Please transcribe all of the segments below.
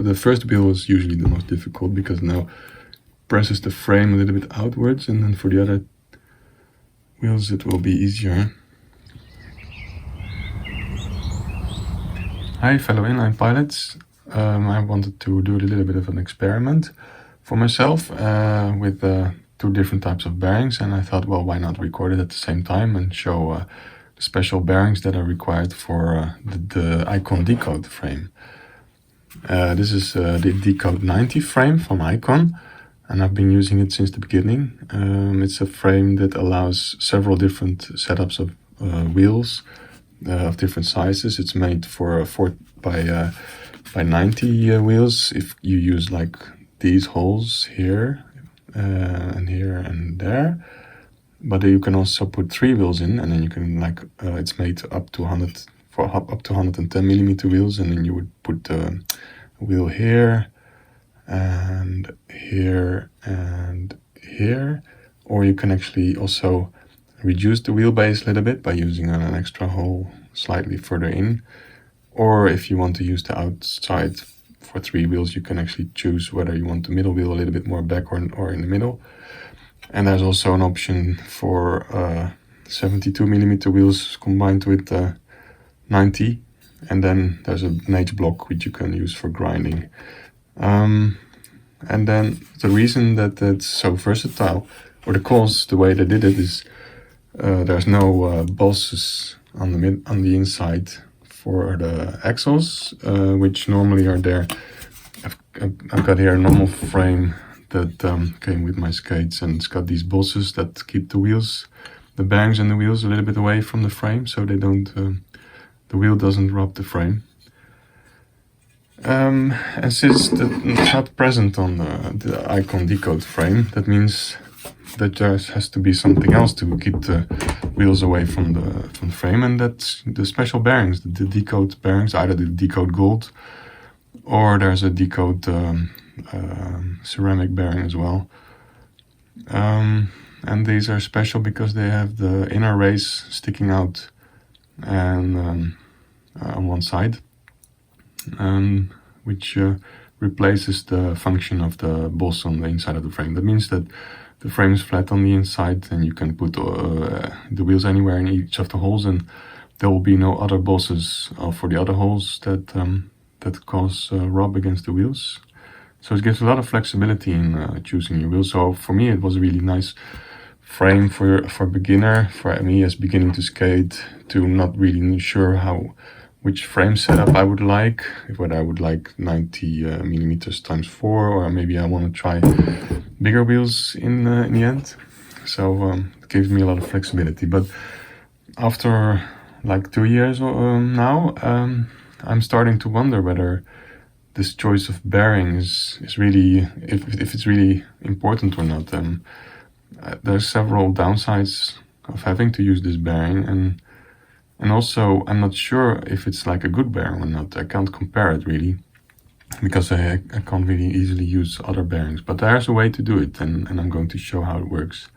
the first wheel is usually the most difficult, because now presses the frame a little bit outwards, and then for the other wheels it will be easier. Hi fellow inline pilots, I wanted to do a little bit of an experiment for myself with two different types of bearings, and I thought, well, why not record it at the same time and show the special bearings that are required for the IQON DECODE frame. This is the DECODE 90 frame from IQON, and I've been using it since the beginning. It's a frame that allows several different setups of wheels of different sizes. It's made for 4 by 90 wheels. If you use like these holes here and here and there, but you can also put 3 wheels in, and then you can like it's made up to 110 millimeter wheels, and then you would put a wheel here and here and here, or you can actually also reduce the wheelbase a little bit by using an extra hole slightly further in. Or if you want to use the outside for 3 wheels, you can actually choose whether you want the middle wheel a little bit more back or in the middle. And there's also an option for 72 millimeter wheels combined with 90, and then there's an H block which you can use for grinding. And then the reason that it's so versatile, or the cause, the way they did it, is there's no bosses on the inside for the axles, which normally are there. I've got here a normal frame that came with my skates, and it's got these bosses that keep the wheels, the bearings and the wheels a little bit away from the frame, so they don't, the wheel doesn't rub the frame. And since it's not present on the IQON DECODE frame, that means that there has to be something else to keep the wheels away from the frame, and that's the special bearings, the DECODE bearings, either the DECODE Gold, or there's a DECODE ceramic bearing as well. And these are special because they have the inner race sticking out and on one side, which replaces the function of the boss on the inside of the frame. That means that the frame is flat on the inside, and you can put the wheels anywhere in each of the holes, and there will be no other bosses for the other holes that cause rub against the wheels. So it gives a lot of flexibility in choosing your wheels. So for me, it was a really nice frame for a beginner, for me as beginning to skate, to not really sure which frame setup I would like, whether I would like 90 millimeters times 4, or maybe I want to try bigger wheels in the end. So it gives me a lot of flexibility. But after like 2 years now, I'm starting to wonder whether this choice of bearing is really, if it's really important or not. There's several downsides of having to use this bearing, and also I'm not sure if it's like a good bearing or not. I can't compare it really, because I can't really easily use other bearings, but there's a way to do it, and I'm going to show how it works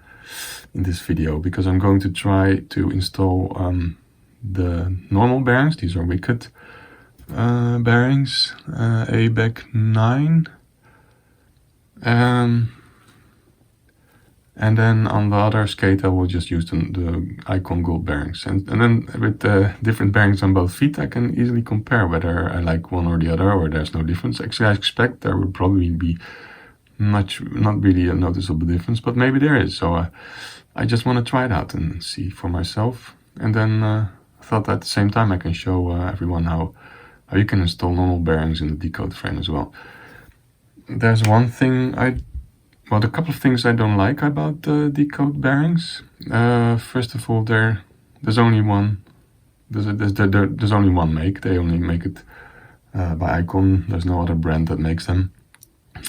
in this video, because I'm going to try to install the normal bearings. These are Wicked bearings, ABEC 9, and then on the other skate I will just use the IQON Gold bearings, and then with the different bearings on both feet I can easily compare whether I like one or the other, or there's no difference. Actually, I expect there would probably be not really a noticeable difference, but maybe there is. So I just want to try it out and see for myself, and then I thought at the same time I can show everyone how you can install normal bearings in the DECODE frame as well. There's one thing a couple of things I don't like about the DECODE bearings. First of all, there's only one. There's only one make. They only make it by IQON. There's no other brand that makes them,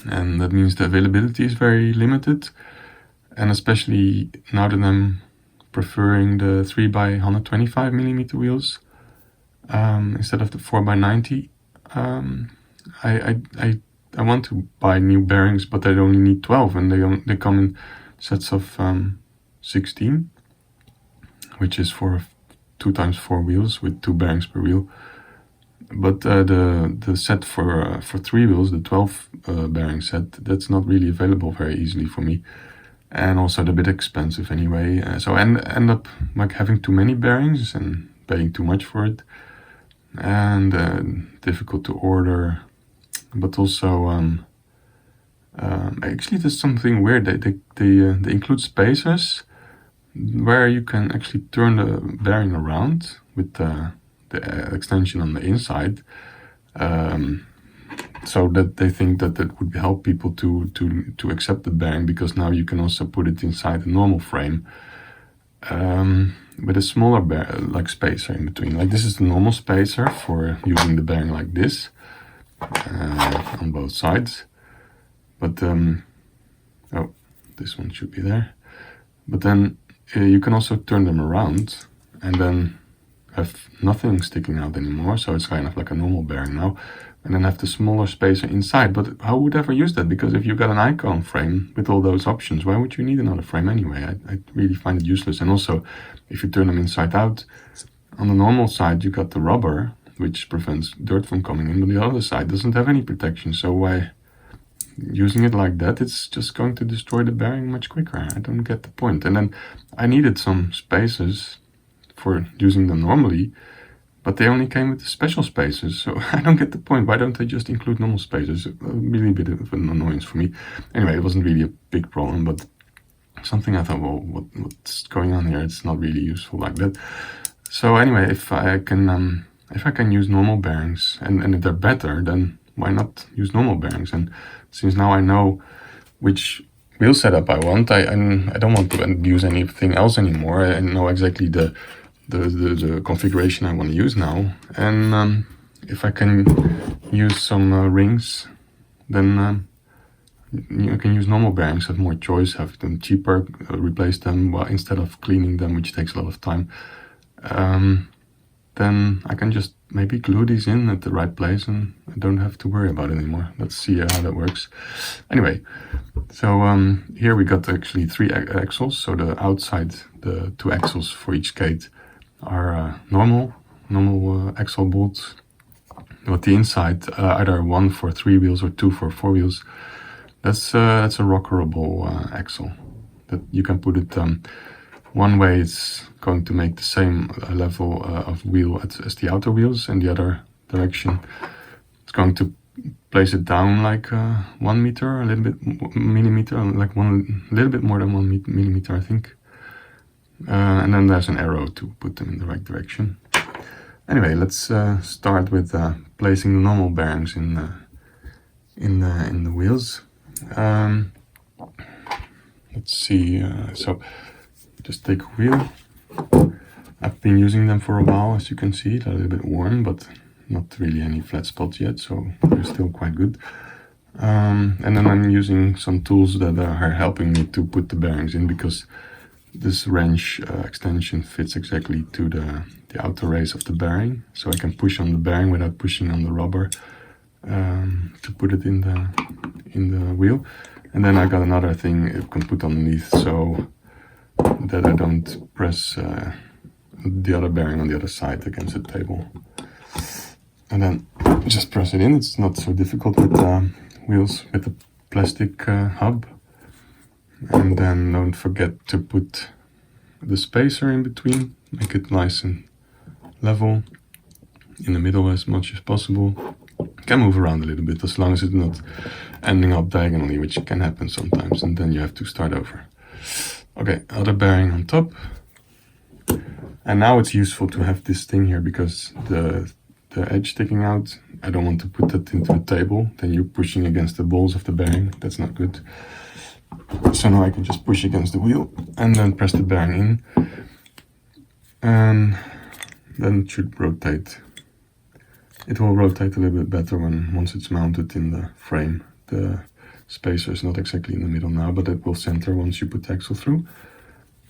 and that means the availability is very limited. And especially now that I'm preferring the 3 by 125 millimeter wheels instead of the 4 by 90, I want to buy new bearings, but I only need 12, and they come in sets of 16, which is for 2 times 4 wheels with 2 bearings per wheel. But the set for 3 wheels, the 12 bearing set, that's not really available very easily for me, and also a bit expensive anyway. So I end up like having too many bearings and paying too much for it, and difficult to order. But also, actually, there's something weird. They include spacers where you can actually turn the bearing around with the extension on the inside, so that they think that would help people to accept the bearing, because now you can also put it inside a normal frame, with a smaller like spacer in between. Like this is the normal spacer for using the bearing like this, on both sides. But oh, this one should be there. But then you can also turn them around and then have nothing sticking out anymore, so it's kind of like a normal bearing now, and then have the smaller spacer inside. But how would I ever use that? Because if you've got an IQON frame with all those options, why would you need another frame anyway? I really find it useless. And also, if you turn them inside out, on the normal side you got the rubber, which prevents dirt from coming in, but the other side doesn't have any protection, so why using it like that? It's just going to destroy the bearing much quicker. I don't get the point. And then I needed some spacers for using them normally, but they only came with the special spacers, so I don't get the point. Why don't they just include normal spacers? Really a bit of an annoyance for me. Anyway, it wasn't really a big problem, but something I thought, well, what's going on here? It's not really useful like that. So anyway, if I can use normal bearings, and if they're better, then why not use normal bearings? And since now I know which wheel setup I want, I don't want to use anything else anymore. I know exactly the configuration I want to use now, and if I can use some rings, then you can use normal bearings, have more choice, have them cheaper, replace them instead of cleaning them, which takes a lot of time. Then I can just maybe glue these in at the right place, and I don't have to worry about it anymore. Let's see how that works. Anyway, so here we got actually 3 axles. So the outside, the 2 axles for each gate are normal axle bolts. But the inside, either 1 for 3 wheels or 2 for 4 wheels, that's a rockerable axle that you can put it one way. It's going to make the same level of wheel as the outer wheels, and the other direction it's going to place it down like 1 meter, a little bit millimeter, like a little bit more than 1 millimeter, I think. And then there's an arrow to put them in the right direction. Anyway, let's start with placing the normal bearings in the wheels. Let's see. So just take a wheel. I've been using them for a while, as you can see. They're a little bit worn, but not really any flat spots yet, so they're still quite good. And then I'm using some tools that are helping me to put the bearings in, because this wrench extension fits exactly to the outer race of the bearing, so I can push on the bearing without pushing on the rubber to put it in the wheel. And then I got another thing you can put underneath, so that I don't press the other bearing on the other side against the table. And then just press it in. It's not so difficult with wheels with a plastic hub. And then don't forget to put the spacer in between, make it nice and level in the middle as much as possible. You can move around a little bit as long as it's not ending up diagonally, which can happen sometimes, and then you have to start over. Okay, other bearing on top. And now it's useful to have this thing here, because the edge sticking out, I don't want to put that into the table. Then you're pushing against the balls of the bearing. That's not good. So now I can just push against the wheel and then press the bearing in, and then it should rotate. It will rotate a little bit better once it's mounted in the frame. The spacer is not exactly in the middle now, but it will center once you put the axle through.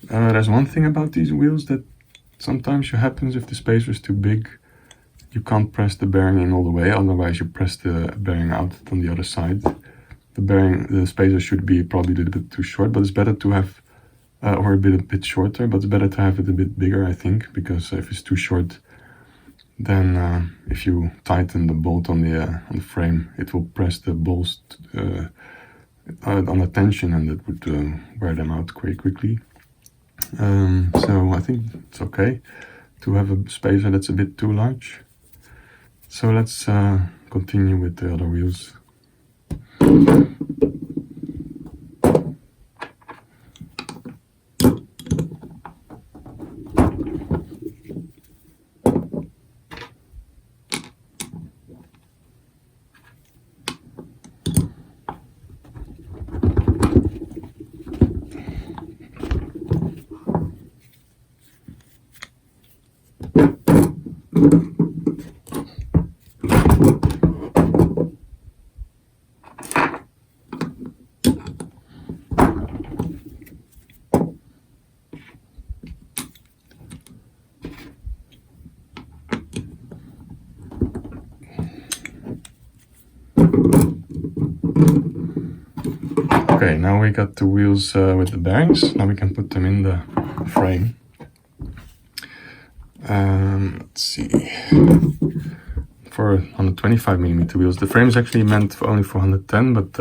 There's one thing about these wheels that sometimes happens if the spacer is too big. You can't press the bearing in all the way, otherwise you press the bearing out on the other side. The spacer should be probably a little bit too short, but it's better to have, or a bit shorter, but it's better to have it a bit bigger, I think, because if it's too short, then if you tighten the bolt on the frame, it will press the bolts on the tension, and it would wear them out quite quickly. So I think it's okay to have a spacer that's a bit too large. So let's continue with the other wheels. Okay, now we got the wheels with the bearings. Now we can put them in the frame. Let's see. For 125mm wheels, the frame is actually meant for only for 110, but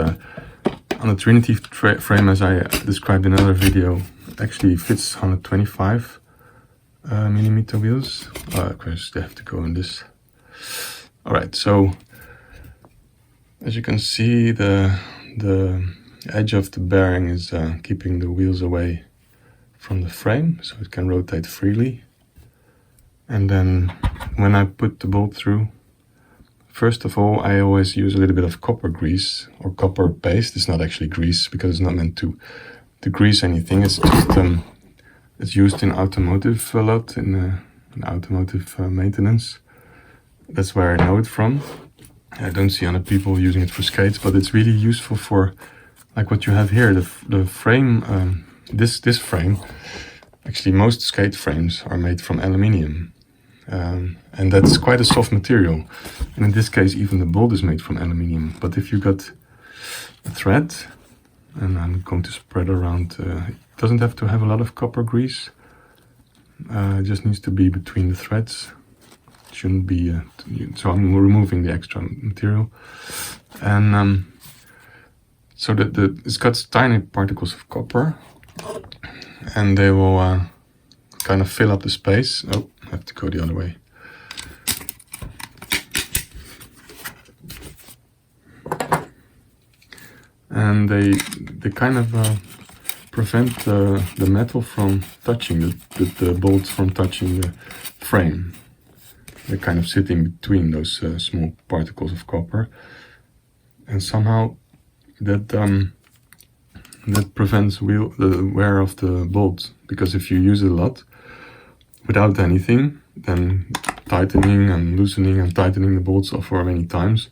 on the Trinity frame, as I described in another video, actually fits 125mm wheels. Of course, they have to go in this. Alright, so as you can see, the edge of the bearing is keeping the wheels away from the frame, so it can rotate freely. And then when I put the bolt through, first of all, I always use a little bit of copper grease or copper paste. It's not actually grease because it's not meant to grease anything. It's just it's used in automotive a lot, in automotive maintenance. That's where I know it from. I don't see other people using it for skates, but it's really useful for like what you have here. The frame, this frame, actually most skate frames are made from aluminium. And that's quite a soft material, and in this case even the bolt is made from aluminium. But if you got a thread, and I'm going to spread around, it doesn't have to have a lot of copper grease, it just needs to be between the threads. It shouldn't be, so I'm removing the extra material, and so that it's got tiny particles of copper, and they will kind of fill up the space. Oh, I have to go the other way. And they kind of prevent the metal from touching, the bolts from touching the frame. They're kind of sitting between those small particles of copper, and somehow that prevents the wear of the bolt. Because if you use it a lot without anything, then tightening and loosening and tightening the bolts for many times,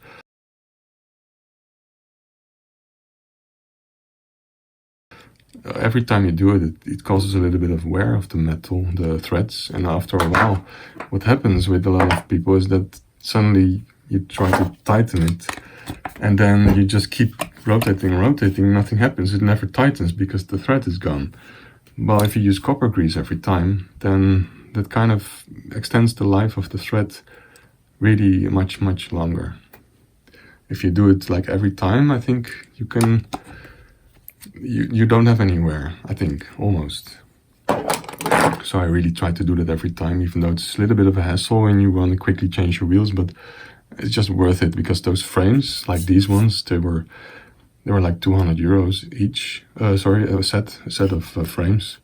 every time you do it, it causes a little bit of wear of the metal, the threads. And after a while, what happens with a lot of people is that suddenly you try to tighten it, and then you just keep rotating, nothing happens. It never tightens because the thread is gone. Well, if you use copper grease every time, then that kind of extends the life of the thread really much longer. If you do it like every time, I think you can, you don't have any wear, I think, almost. So I really try to do that every time, even though it's a little bit of a hassle when you want to quickly change your wheels, but it's just worth it, because those frames, like these ones, they were like 200 euros each. Sorry, a set of frames.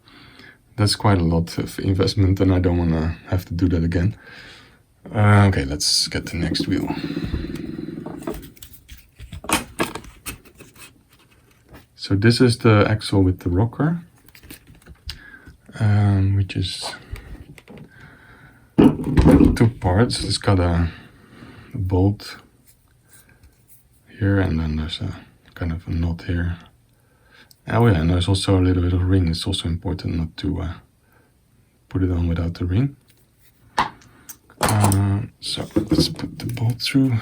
That's quite a lot of investment, and I don't want to have to do that again. Okay, let's get the next wheel. So this is the axle with the rocker, which is 2 parts. It's got a bolt here, and then there's a kind of a knot here. Oh yeah, and there's also a little bit of ring. It's also important not to put it on without the ring. So let's put the bolt through.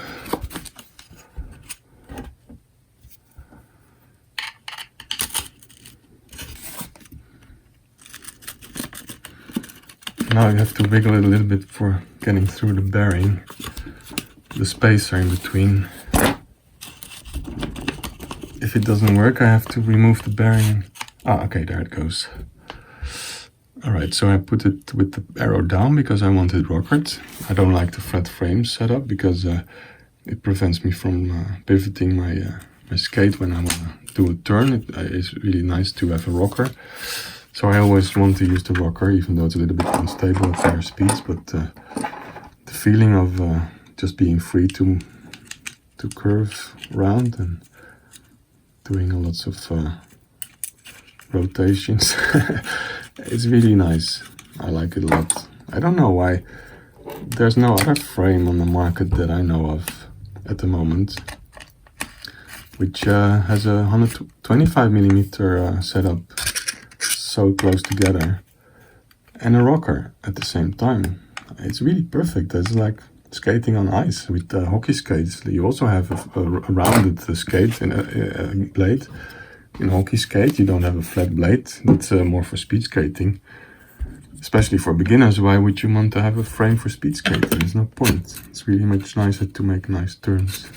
Now you have to wiggle it a little bit for getting through the bearing, the spacer in between. If it doesn't work, I have to remove the bearing. Ah, okay, there it goes. Alright, so I put it with the arrow down because I want it rockered. I don't like the flat frame setup because it prevents me from pivoting my skate when I want to do a turn. It's really nice to have a rocker. So I always want to use the rocker, even though it's a little bit unstable at higher speeds. But the feeling of just being free to curve around and doing lots of rotations, it's really nice. I like it a lot. I don't know why there's no other frame on the market that I know of at the moment which has a 125mm setup so close together and a rocker at the same time. It's really perfect. It's like skating on ice with hockey skates. You also have a rounded skate and a blade. In hockey skate you don't have a flat blade. That's more for speed skating, especially for beginners. Why would you want to have a frame for speed skating? There's no point. It's really much nicer to make nice turns.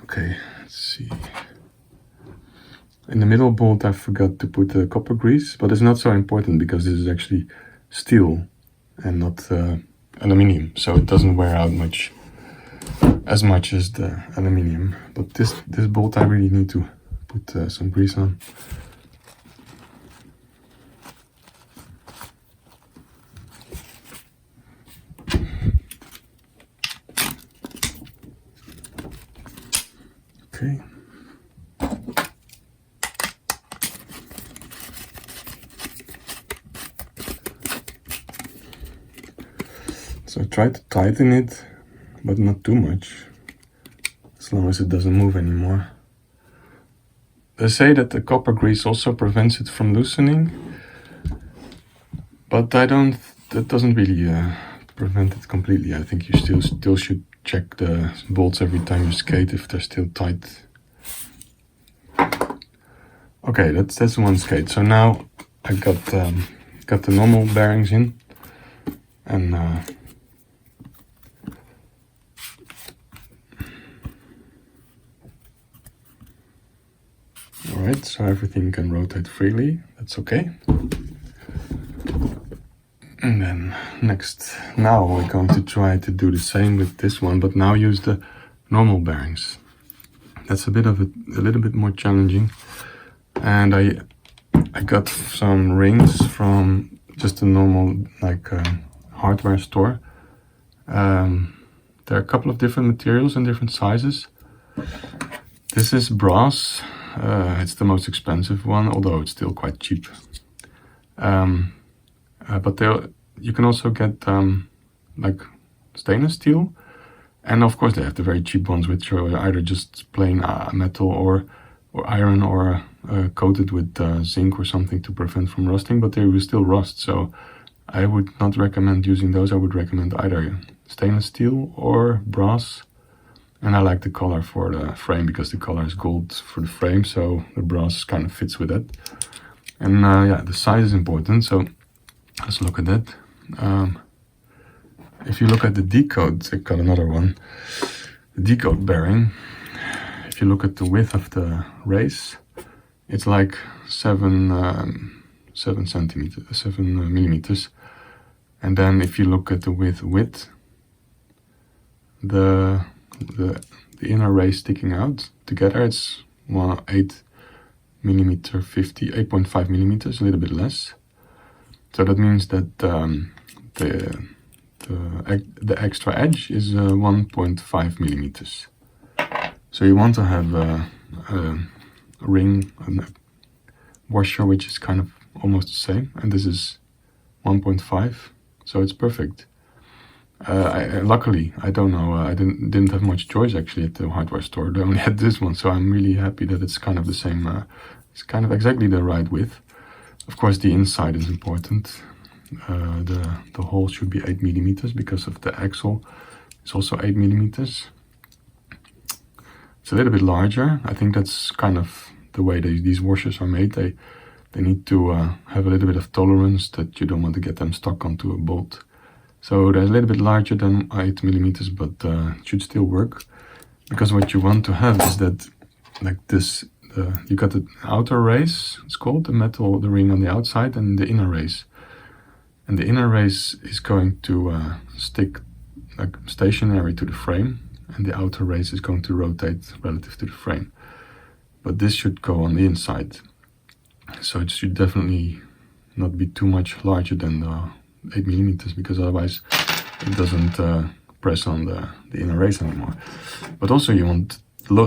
Okay, let's see. In the middle bolt I forgot to put copper grease, but it's not so important because this is actually steel and not aluminium, so it doesn't wear out as much as the aluminium. But this bolt I really need to put some grease on. Okay. So I try to tighten it, but not too much, as long as it doesn't move anymore. They say that the copper grease also prevents it from loosening, but that doesn't really prevent it completely. I think you still should check the bolts every time you skate if they're still tight. Okay, that's one skate. So now I got the normal bearings in, and alright, so everything can rotate freely. That's okay. And then now we're going to try to do the same with this one, but now use the normal bearings. That's a little bit more challenging. And I got some rings from just a normal hardware store. There are a couple of different materials and different sizes. This is brass. It's the most expensive one, although it's still quite cheap. But you can also get like stainless steel, and of course they have the very cheap ones, which are either just plain metal or iron or coated with zinc or something to prevent from rusting, but they will still rust. So I would not recommend using those. I would recommend either stainless steel or brass. And I like the color for the frame because the color is gold for the frame, so the brass kind of fits with it. And yeah, the size is important, so let's look at that. If you look at the decode, I got another one. The decode bearing, if you look at the width of the race, it's like 7 millimeters. And then if you look at the width, the inner race sticking out together, it's 8.5 millimeters, a little bit less. So that means that the extra edge is 1.5 millimeters. So you want to have a ring and a washer which is kind of almost the same, and this is 1.5, so it's perfect. Luckily, I don't know, I didn't have much choice actually at the hardware store. They only had this one, so I'm really happy that it's kind of the same. It's kind of exactly the right width. Of course, the inside is important. The hole should be 8 millimeters because of the axle. It's also 8 millimeters. It's a little bit larger. I think that's kind of the way these washers are made. They they need to have a little bit of tolerance that you don't want to get them stuck onto a bolt. So they're a little bit larger than 8 millimeters, but it should still work. Because what you want to have is that, like this, you got the outer race, it's called, the ring on the outside, and the inner race. And the inner race is going to stick like stationary to the frame, and the outer race is going to rotate relative to the frame. But this should go on the inside. So it should definitely not be too much larger than the 8 millimeters, because otherwise it doesn't press on the inner race anymore. But also you want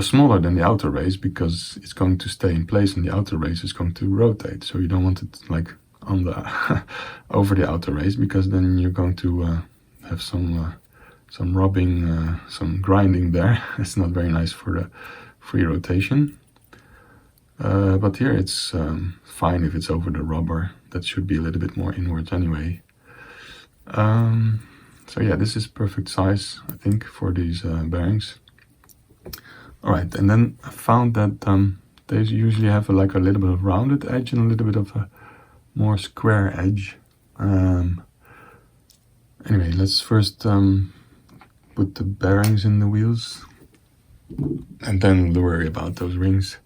smaller than the outer race, because it's going to stay in place and the outer race is going to rotate. So you don't want it like on the over the outer race, because then you're going to have some rubbing, some grinding there. It's not very nice for the free rotation. But here it's fine if it's over the rubber. That should be a little bit more inwards anyway. So yeah, this is perfect size, I think, for these bearings. Alright, and then I found that they usually have like a little bit of rounded edge and a little bit of a more square edge. Anyway, let's first put the bearings in the wheels, and then we'll worry about those rings.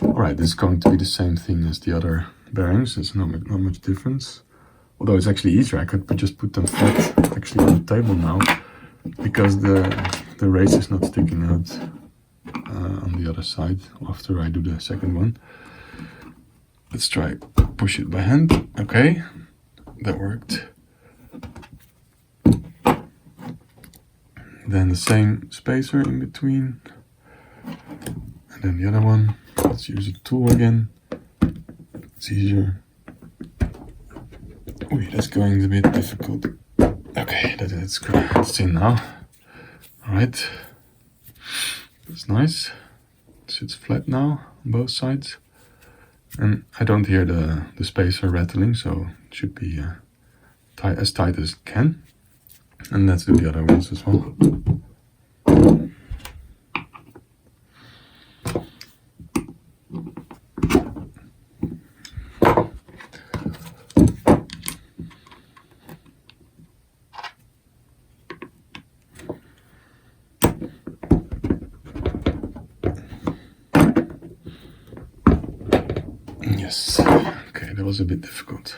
Alright, this is going to be the same thing as the other bearings. There's not much difference. Although it's actually easier, I could just put them flat actually on the table now, because the race is not sticking out on the other side after I do the second one. Let's try push it by hand. Okay, that worked. Then the same spacer in between, and then the other one. Let's use a tool again. It's easier. Ooh, that's going a bit difficult. Okay, that's good. It's in now. Alright. That's nice. It sits flat now on both sides. And I don't hear the spacer rattling, so it should be as tight as it can. And let's do the other ones as well. Yes, okay, that was a bit difficult.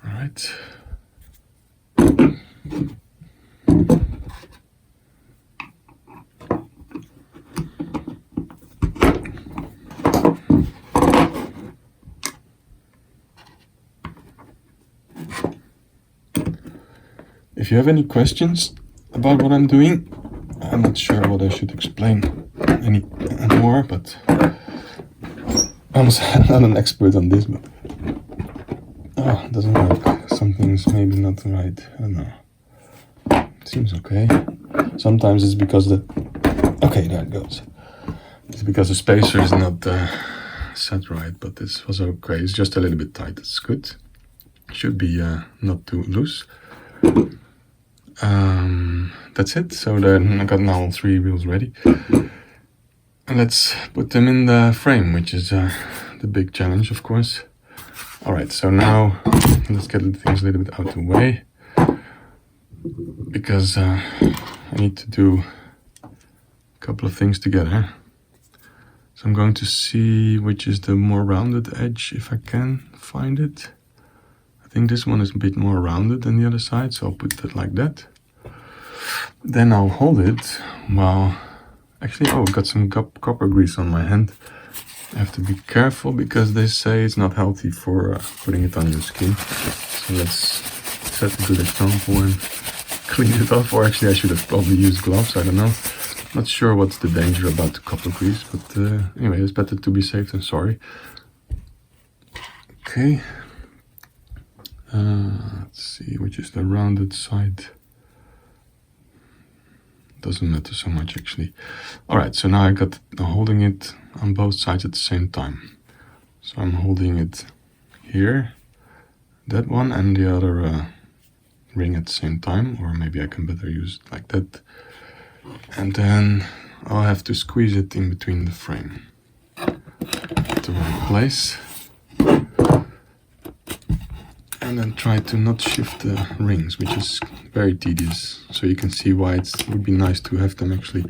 All right. If you have any questions about what I'm doing, I'm not sure what I should explain any more, but I'm not an expert on this, but it doesn't work. Something's maybe not right. I don't know. It seems okay. Sometimes it's because okay, there it goes. It's because the spacer is not set right, but this was okay. It's just a little bit tight. It's good. Should be not too loose. That's it. So then I got now all 3 wheels ready. And let's put them in the frame, which is the big challenge, of course. Alright, so now let's get things a little bit out of the way, because I need to do a couple of things together. So I'm going to see which is the more rounded edge, if I can find it. I think this one is a bit more rounded than the other side, so I'll put that like that. Then I'll hold it while... Actually, I've got some copper grease on my hand. I have to be careful, because they say it's not healthy for putting it on your skin. So let's set a good example and clean it off. Or actually, I should have probably used gloves, I don't know. Not sure what's the danger about the copper grease, but anyway, it's better to be safe than sorry. Okay. Let's see, which is the rounded side. Doesn't matter so much, actually. Alright, so now I got holding it on both sides at the same time. So I'm holding it here, that one, and the other ring at the same time, or maybe I can better use it like that. And then I'll have to squeeze it in between the frame. To the right place. then try to not shift the rings, which is very tedious. So you can see why it would be nice to have them actually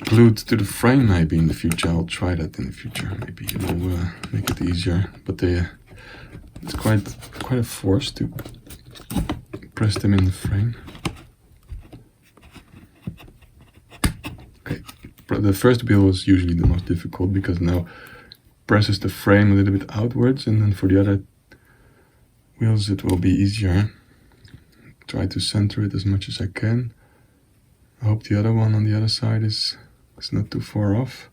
glued to the frame maybe in the future. I'll try that in the future. Maybe it will make it easier. But it's quite a force to press them in the frame. Okay, the first wheel is usually the most difficult because now presses the frame a little bit outwards, and then for the other wheels it will be easier. Try to center it as much as I can. I hope the other one on the other side is not too far off,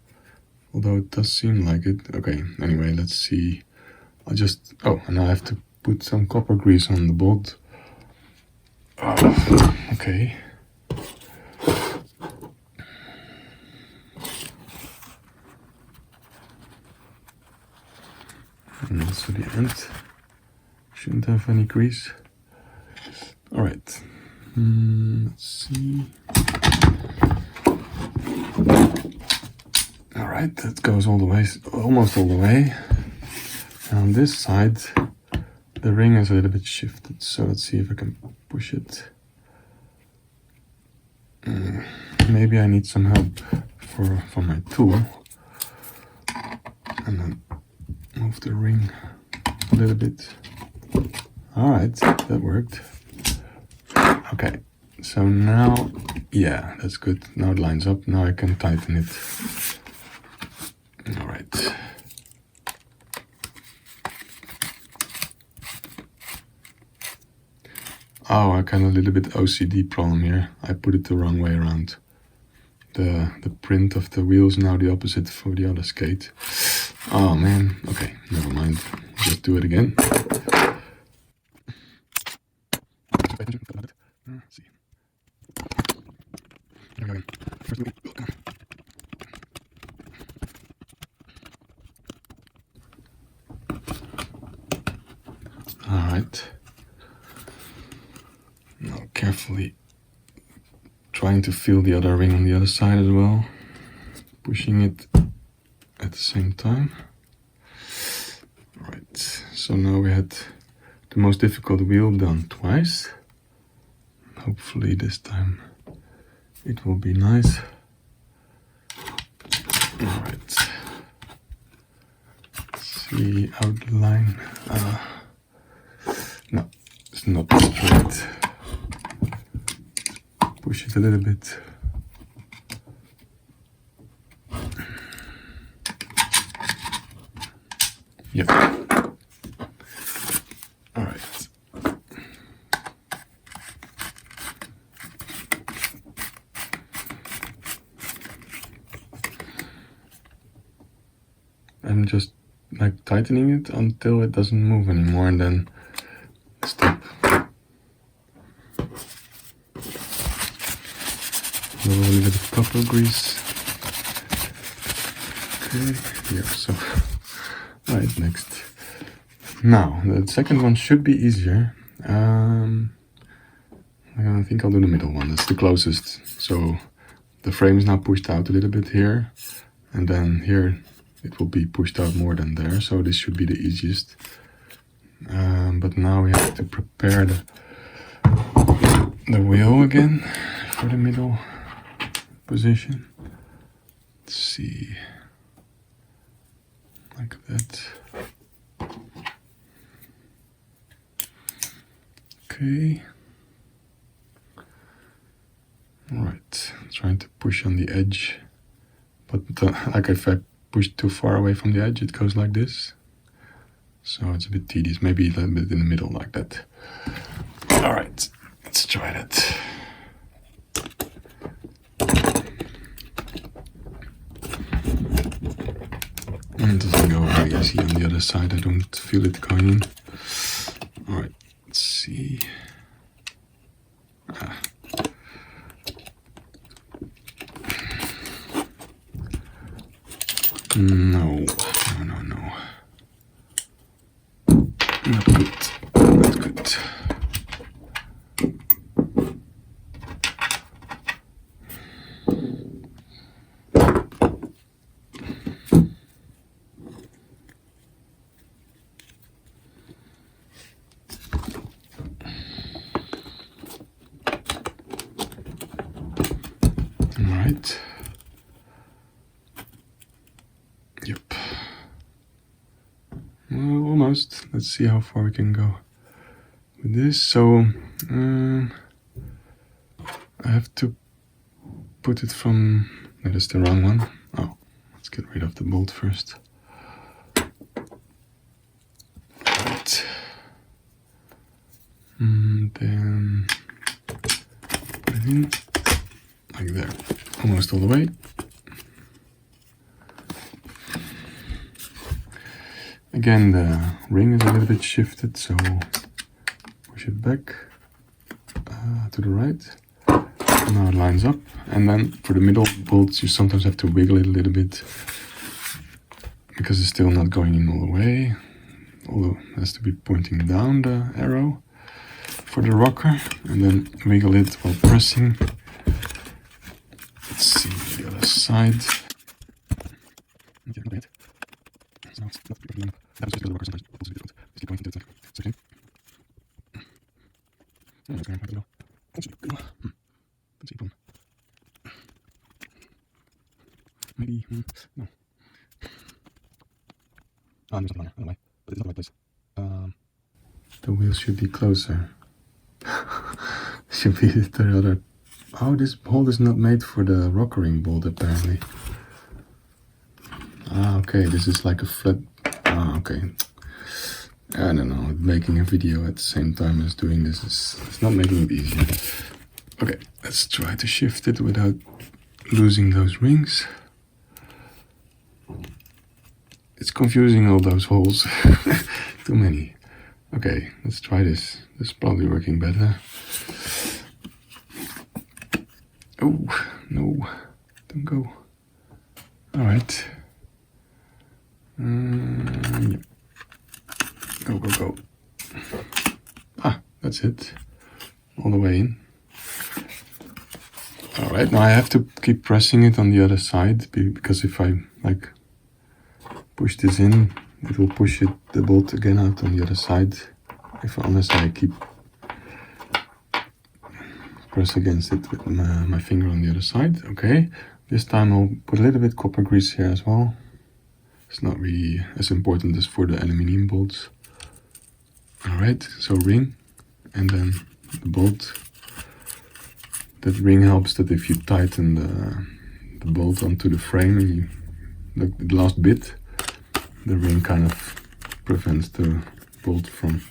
although it does seem like it. Okay, anyway, let's see. And I have to put some copper grease on the bolt. Okay. And also the end shouldn't have any grease. Alright, let's see. Alright, that goes all the way, almost all the way. And on this side, the ring is a little bit shifted, so let's see if I can push it. Maybe I need some help for my tool. And then move the ring a little bit. Alright, that worked. Okay, so now, yeah, that's good. Now it lines up. Now I can tighten it. Alright. Oh, I got a little bit OCD problem here. I put it the wrong way around. The print of the wheels now the opposite for the other skate. Oh man, okay, never mind. Just do it again. Let's see. There we go. First wheel. Alright. Now carefully trying to feel the other ring on the other side as well. Pushing it at the same time. Right, so now we had the most difficult wheel done twice. Hopefully this time it will be nice. Alright, see outline. No, it's not straight. Push it a little bit. Yep. All right. I'm just like tightening it until it doesn't move anymore, and then stop. A little bit of copper grease. Okay, here, so. Right, next. Now, the second one should be easier. I think I'll do the middle one, that's the closest. So the frame is now pushed out a little bit here, and then here it will be pushed out more than there, so this should be the easiest. But now we have to prepare the wheel again for the middle position. Let's see. Like that. Okay. Alright, trying to push on the edge, but like if I push too far away from the edge, it goes like this. So it's a bit tedious. Maybe a little bit in the middle like that. Alright, let's try that. It doesn't go very easy on the other side. I don't feel it going in. Alright, let's see. No. Not good. Not good. almost. Let's see how far we can go with this. So I have to put it from, no, that's the wrong one. Oh, let's get rid of the bolt first. Right. Then put it in, like there, almost all the way. Again, the ring is a little bit shifted, so push it back to the right. Now it lines up, and then for the middle bolts you sometimes have to wiggle it a little bit because it's still not going in all the way, although it has to be pointing down, the arrow, for the rocker, and then wiggle it while pressing. Let's see the other side. Maybe, no. There's something on there, but it's not the right place. The wheel should be closer. Should be the other. Oh, this bolt is not made for the rockering bolt, apparently. Okay, this is like a flat. Okay. I don't know, making a video at the same time as doing this it's not making it easier. Okay, let's try to shift it without losing those rings. It's confusing, all those holes. Too many. Okay, let's try this. This is probably working better. Oh, no. Don't go. Alright. Yep. Go, go, go. That's it. All the way in. Alright, now I have to keep pressing it on the other side, because if I like push this in, it will push it, the bolt again out on the other side, unless I keep press against it with my finger on the other side. Okay, this time I'll put a little bit copper grease here as well. It's not really as important as for the aluminium bolts. Alright, so ring, and then the bolt. That ring helps that if you tighten the bolt onto the frame and the last bit, the ring kind of prevents the bolt from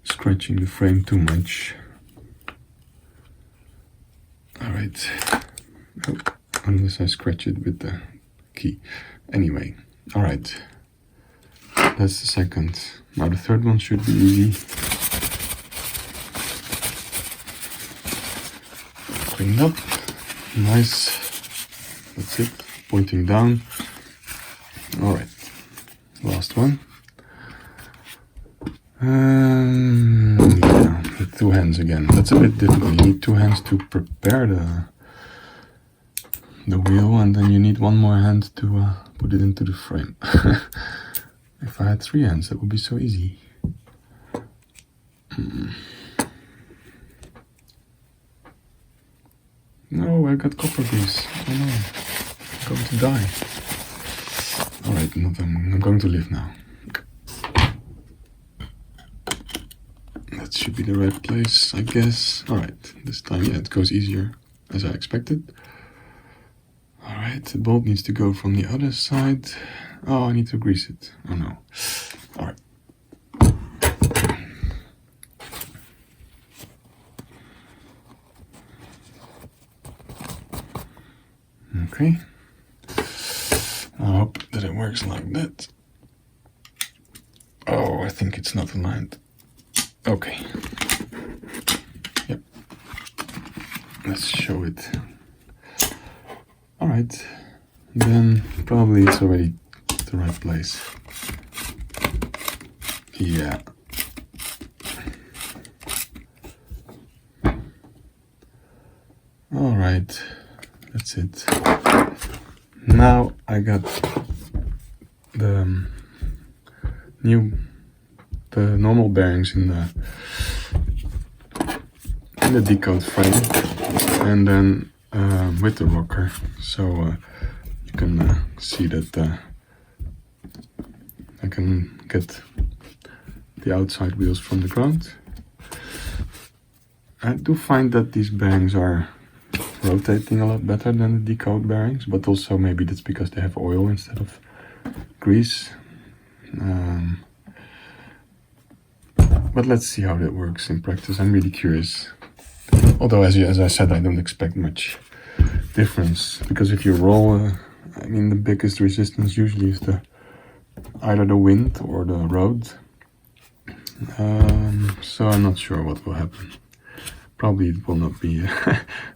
scratching the frame too much. Alright, oh, unless I scratch it with the key. Anyway, alright, that's the second. Now the third one should be easy. Cleaned up, nice, that's it, pointing down. Alright, last one. Yeah, with two hands again. That's a bit difficult. You need two hands to prepare the wheel, and then you need one more hand to put it into the frame. If I had three hands, that would be so easy. No, I got copper grease. Oh no, I'm going to die. Alright, I'm going to live now. That should be the right place, I guess. Alright, this time, yeah, it goes easier as I expected. Alright, the bolt needs to go from the other side. Oh, I need to grease it. Oh no. Alright. Okay. I hope that it works like that. Oh, I think it's not aligned. Okay. Yep. Let's show it. Alright. Then probably it's already the right place. Yeah. Alright. That's it. Now I got the normal bearings in the decode frame, and then with the rocker, so you can see that I can get the outside wheels from the ground. I do find that these bearings are rotating a lot better than the Decode bearings, but also maybe that's because they have oil instead of grease. But let's see how that works in practice. I'm really curious. Although, as I said, I don't expect much difference, because if you roll, I mean, the biggest resistance usually is either the wind or the road. So I'm not sure what will happen. Probably it will not be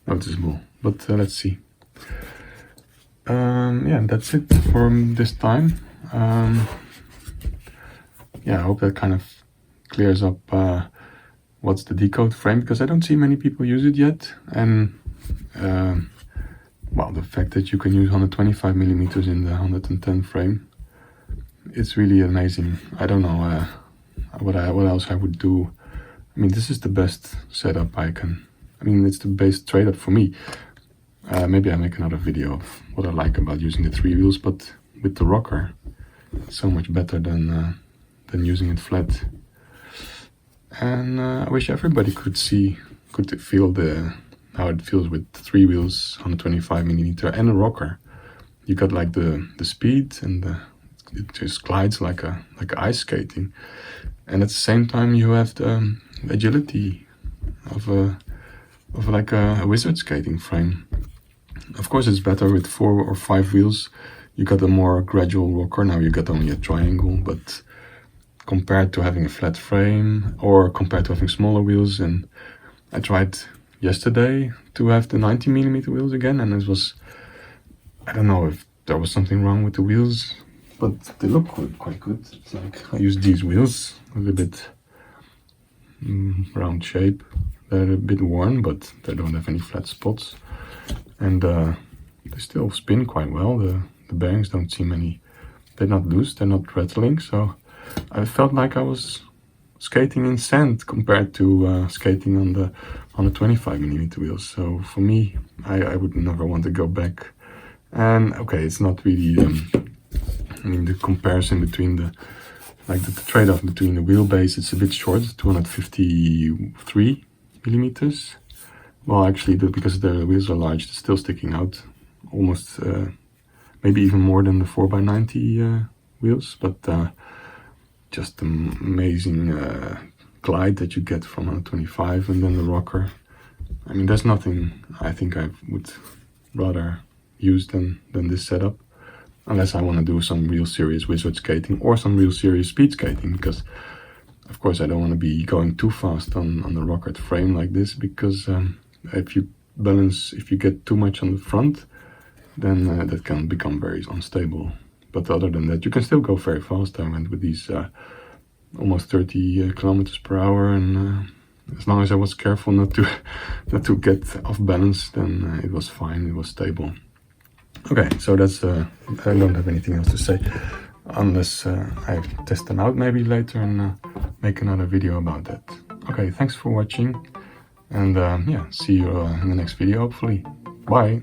noticeable, but let's see. Yeah, that's it for this time. Yeah, I hope that kind of clears up what's the Decode frame, because I don't see many people use it yet. And well, the fact that you can use 125 millimeters in the 110 frame, it's really amazing. I don't know what else I would do. I mean, this is the best setup I mean, it's the best trade-up for me. Maybe I make another video of what I like about using the 3 wheels, but with the rocker, it's so much better than using it flat. And I wish everybody could feel how it feels with 3 wheels, 125 millimeter, and a rocker. You got like the speed, and it just glides like ice skating, and at the same time you have the agility of like a wizard skating frame. Of course, it's better with 4 or 5 wheels. You got a more gradual rocker. Now you got only a triangle, but compared to having a flat frame, or compared to having smaller wheels, and I tried yesterday to have the 90 millimeter wheels again, and it was, I don't know if there was something wrong with the wheels, but they look quite good. It's like I use these wheels, a little bit round shape. They're a bit worn, but they don't have any flat spots, and they still spin quite well. The bearings don't seem they're not loose, they're not rattling, so I felt like I was skating in sand compared to skating on the 25 millimeter wheels. So for me, I would never want to go back. And okay, it's not really I mean, the comparison between the trade-off between the wheelbase, it's a bit short, 253 millimeters. Well, actually, because the wheels are large, it's still sticking out almost, maybe even more than the 4x90 wheels, but just an amazing glide that you get from 125, and then the rocker. I mean, there's nothing I think I would rather use than this setup, unless I want to do some real serious wizard skating or some real serious speed skating, because of course I don't want to be going too fast on the rockered frame like this, because if you get too much on the front, then that can become very unstable. But other than that, you can still go very fast. I went with these almost 30 kilometers per hour, and as long as I was careful not to get off balance, then it was fine. It was stable. Okay, so that's I don't have anything else to say, unless I test them out maybe later and make another video about that. Okay, thanks for watching, and yeah, see you in the next video hopefully. Bye.